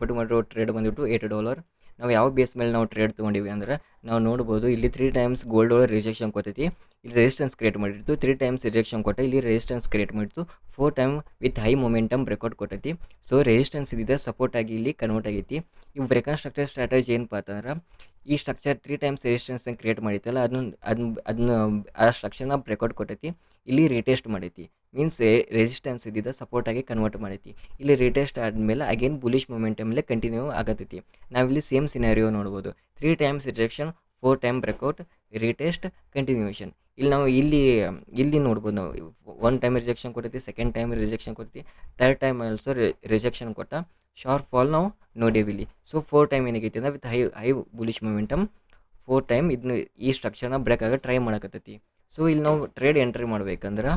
ಪಟ್ಟು ಮಾಡಿರೋ ಟ್ರೇಡ್ ಬಂದುಬಿಟ್ಟು $8. ನಾವು ಯಾವ ಬೇಸ್ ಮೇಲೆ ನಾವು ಟ್ರೇಡ್ ತೊಗೊಂಡಿವಿ ಅಂದ್ರೆ ನಾವು ನೋಡ್ಬೋದು ಇಲ್ಲಿ 3 ಟೈಮ್ಸ್ ಗೋಲ್ಡ್ ಒಳಗೆ ರಿಜೆಕ್ಷನ್ ಕೊಟ್ಟೈತಿ, ಇಲ್ಲಿ ರೆಸಿಸ್ಟೆನ್ಸ್ ಕ್ರಿಯೇಟ್ ಮಾಡಿರ್ತು, 3 ಟೈಮ್ಸ್ ರಿಜೆಕ್ಷನ್ ಕೊಟ್ಟ, ಇಲ್ಲಿ ರೆಸಿಸ್ಟೆನ್ಸ್ ಕ್ರಿಯೇಟ್ ಮಾಡಿತ್ತು, 4 time with high momentum breakout ಕೊಟ್ಟೈತಿ. ಸೊ ರೆಸಿಸ್ಟೆನ್ಸ್ ಇದ್ದಿದೆ ಸಪೋರ್ಟ್ ಆಗಿ ಇಲ್ಲಿ ಕನ್ವರ್ಟ್ ಆಗೈತಿ. ಇವು ಬ್ರೇಕನ್ ಸ್ಟ್ರಕ್ಚರ್ ಸ್ಟ್ರಾಟಜಿ ಏನಪ್ಪ ಅಂತಂದ್ರೆ ಈ ಸ್ಟ್ರಕ್ಚರ್ 3 ಟೈಮ್ಸ್ ರೆಸಿಸ್ಟೆನ್ಸ್ ಕ್ರಿಯೇಟ್ ಮಾಡಿತ್ತಲ್ಲ ಅದನ್ನ ಆ ಸ್ಟ್ರಕ್ಚರ್ನ ಬ್ರೇಕ್ಔಟ್ ಕೊಟ್ಟೈತಿ, ಇಲ್ಲಿ ರಿಟೆಸ್ಟ್ ಮಾಡೈತಿ. ಮೀನ್ಸ್ ರೆಸಿಸ್ಟೆನ್ಸ್ ಇದ್ದಿದ್ದ ಸಪೋರ್ಟ್ ಆಗಿ ಕನ್ವರ್ಟ್ ಮಾಡೈತಿ. ಇಲ್ಲಿ ರಿಟೆಸ್ಟ್ ಆದಮೇಲೆ ಅಗೇನ್ ಬುಲಿಶ್ ಮೊಮೆಂಟಮ್ ಮೇಲೆ ಕಂಟಿನ್ಯೂ ಆಗತೈತಿ. ನಾವಿಲ್ಲಿ ಸೇಮ್ ಸಿನಾರಿಯೋ ನೋಡ್ಬೋದು. 3 times rejection, 4 time breakout, retest, continuation. ಇಲ್ಲಿ ನಾವು ಇಲ್ಲಿ ನೋಡ್ಬೋದು. ನಾವು 1 ಟೈಮ್ ರಿಜೆಕ್ಷನ್ ಕೊಟ್ಟೈತಿ, ಸೆಕೆಂಡ್ ಟೈಮ್ ರಿಜೆಕ್ಷನ್ ಕೊಡ್ತಿ, ಥರ್ಡ್ ಟೈಮ್ ಆಲ್ಸೋ ರಿಜೆಕ್ಷನ್ ಕೊಟ್ಟ, ಶಾರ್ಪ್ ಫಾಲ್ ನಾವು ನೋಡೇವಿ ಇಲ್ಲಿ. ಸೊ 4 ಟೈಮ್ ಏನಾಗೈತಿ ಅಂದ್ರೆ with high bullish momentum 4 time ಇದನ್ನ ಈ ಸ್ಟ್ರಕ್ಚರ್ನ ಬ್ರೇಕ್ ಆಗ ಟ್ರೈ ಮಾಡಕತ್ತೈತಿ. ಸೊ ಇಲ್ಲಿ ನಾವು ಟ್ರೇಡ್ ಎಂಟ್ರಿ ಮಾಡ್ಬೇಕಂದ್ರೆ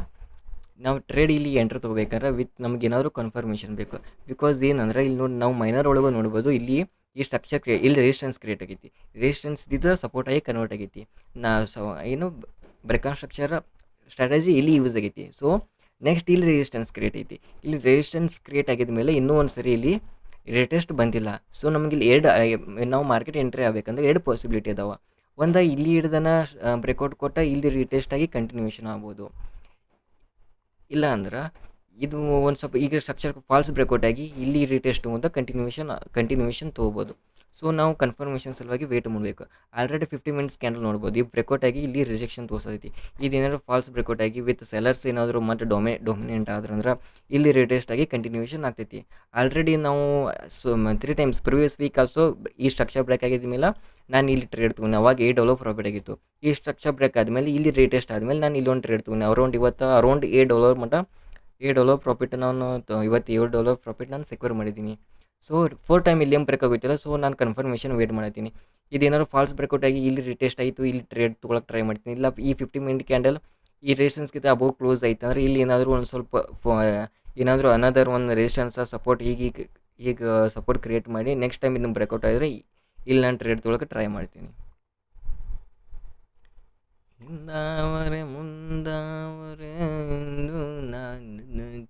ನಾವು ಟ್ರೇಡ್ ಇಲ್ಲಿ ಎಂಟ್ರ್ ತೊಗೋಬೇಕಂದ್ರೆ ವಿತ್ ನಮ್ಗೆ ಏನಾದರೂ ಕನ್ಫರ್ಮೇಷನ್ ಬೇಕು. ಬಿಕಾಸ್ ಏನಂದ್ರೆ ಇಲ್ಲಿ ನೋಡಿ ನಾವು ಮೈನರ್ ಒಳಗೆ ನೋಡ್ಬೋದು, ಇಲ್ಲಿ ಈ ಸ್ಟ್ರಕ್ಚರ್ ಇಲ್ಲಿ ರೆಸಿಸ್ಟೆನ್ಸ್ ಕ್ರಿಯೇಟ್ ಆಗೈತಿ, ರೆಸಿಸ್ಟೆನ್ಸ್ ಇದ್ದ ಸಪೋರ್ಟ್ ಆಗಿ ಕನ್ವರ್ಟ್ ಆಗೈತಿ. ಏನು ಬ್ರೇಕನ್ ಸ್ಟ್ರಕ್ಚರ್ ಸ್ಟ್ರಾಟಜಿ ಇಲ್ಲಿ ಯೂಸ್ ಆಗೈತಿ. ಸೊ ನೆಕ್ಸ್ಟ್ ಇಲ್ಲಿ ರೆಸಿಸ್ಟೆನ್ಸ್ ಕ್ರಿಯೇಟ್ ಐತಿ. ಇಲ್ಲಿ ರೆಸಿಸ್ಟೆನ್ಸ್ ಕ್ರಿಯೇಟ್ ಆಗಿದ ಮೇಲೆ ಇನ್ನೂ ಒಂದು ಸರಿ ಇಲ್ಲಿ ರಿಟೆಸ್ಟ್ ಬಂದಿಲ್ಲ. ಸೊ ನಮಗೆ ಇಲ್ಲಿ ನಾವು ಮಾರ್ಕೆಟ್ ಎಂಟ್ರಿ ಆಗಬೇಕಂದ್ರೆ 2 ಪಾಸಿಬಿಲಿಟಿ ಅದಾವ. ಒಂದು ಇಲ್ಲಿ ಹಿಡ್ದನ ಬ್ರೇಕ್ಔಟ್ ಕೊಟ್ಟ ಇಲ್ಲಿ ರಿಟೆಸ್ಟ್ ಆಗಿ ಕಂಟಿನ್ಯೂಷನ್ ಆಗ್ಬೋದು, ಇಲ್ಲ ಅಂದ್ರೆ ಇದು ಒಂದು ಸ್ವಲ್ಪ ಈಗ ಸ್ಟ್ರಕ್ಚರ್ ಫಾಲ್ಸ್ ಬ್ರೇಕ್ಔಟ್ ಆಗಿ ಇಲ್ಲಿ ರಿಟೆಸ್ಟ್ ಅಂತ ಕಂಟಿನ್ಯೂಷನ್ ತೊಗೋಬೋದು. ಸೊ ನಾವು ಕನ್ಫರ್ಮೇಷನ್ ಸಲುವಾಗಿ ವೇಟ್ ಮಾಡಬೇಕು. ಆಲ್ರೆಡಿ 50 ಮಿನಿಟ್ಸ್ ಕ್ಯಾಂಡಲ್ ನೋಡ್ಬೋದು, ಈ ಬ್ರೇಕ್ಔಟ್ ಆಗಿ ಇಲ್ಲಿ ರಿಜೆಕ್ಷನ್ ತೋರಿಸೈತಿ. ಇದೇನಾದ್ರು ಫಾಲ್ಸ್ ಬ್ರೇಕ್ಔಟ್ ಆಗಿ ವಿತ್ ಸೆಲ್ಲರ್ಸ್ ಏನಾದರೂ ಮತ್ತು ಡೊಮಿನೆಂಟ್ ಆದ್ರಂದ್ರೆ ಇಲ್ಲಿ ರಿಟೆಸ್ಟ್ ಆಗಿ ಕಂಟಿನ್ಯೂಷನ್ ಆಗ್ತೈತಿ. ಆಲ್ರೆಡಿ ನಾವು 3 ಟೈಮ್ಸ್ ಪ್ರಿವಿಯಸ್ ವೀಕ್ ಆಲ್ಸೋ ಈ ಸ್ಟ್ರಕ್ಚರ್ ಬ್ರೇಕ್ ಆಗಿದ ಮೇಲೆ ನಾನು ಇಲ್ಲಿ ಟ್ರೇಡ್ ತೊಗೊಂಡೆ, ಅವಾಗ $8 ಪ್ರಾಫಿಟ್ ಆಗಿತ್ತು. ಈ ಸ್ಟ್ರಕ್ಚರ್ ಬ್ರೇಕ್ ಆದಮೇಲೆ ಇಲ್ಲಿ ರಿಟೆಸ್ಟ್ ಆದಮೇಲೆ ನಾನು ಇಲ್ಲೊಂದು ಟ್ರೇಡ್ ತೊಗೊಂಡೆ, ಅರೌಂಡ್ $8 ಮಟ್ಟ $8 ಪ್ರಾಫಿಟ್ ನಾನು ಇವತ್ತು $7 ಪ್ರಾಫಿಟ್ ನಾನು ಸೆಕ್ಯೂರ್ ಮಾಡಿದ್ದೀನಿ. ಸೊ 4 ಟೈಮ್ ಇಲ್ಲಿ ಬ್ರೇಕ್ ಆಗೋಯ್ತಲ್ಲ, ಸೊ ನಾನು ಕನ್ಫರ್ಮೇಷನ್ ವೇಟ್ ಮಾಡ್ತೀನಿ. ಇದೇನಾದ್ರು ಫಾಲ್ಸ್ ಬ್ರೇಕ್ಔಟ್ ಆಗಿ ಇಲ್ಲಿ ರಿಟೆಸ್ಟ್ ಆಯಿತು, ಇಲ್ಲಿ ಟ್ರೇಡ್ ತೊಗೊಳಕ್ಕೆ ಟ್ರೈ ಮಾಡ್ತೀನಿ. ಇಲ್ಲ ಈ 50 ಮಿನಿಟ್ ಕ್ಯಾಂಡಲ್ ಈ ರೆಸಿಸ್ಟೆನ್ಸ್ಗಿಂತ ಅಬೋವ್ ಕ್ಲೋಸ್ ಆಯ್ತು ಅಂದ್ರೆ ಇಲ್ಲಿ ಏನಾದರೂ ಒಂದು ಸ್ವಲ್ಪ ಏನಾದರೂ ಅನದರ್ ಒಂದು ರೆಸಿಸ್ಟೆನ್ಸ್ ಸಪೋರ್ಟ್ ಈಗ ಸಪೋರ್ಟ್ ಕ್ರಿಯೇಟ್ ಮಾಡಿ ನೆಕ್ಸ್ಟ್ ಟೈಮ್ ಇದನ್ನು ಬ್ರೇಕ್ಔಟ್ ಆಗಿದ್ರೆ ಇಲ್ಲಿ ನಾನು ಟ್ರೇಡ್ ತೊಗೊಳಕ್ಕೆ ಟ್ರೈ ಮಾಡ್ತೀನಿ. ಹಿಂದಾವರೆ ಮುಂದಾವ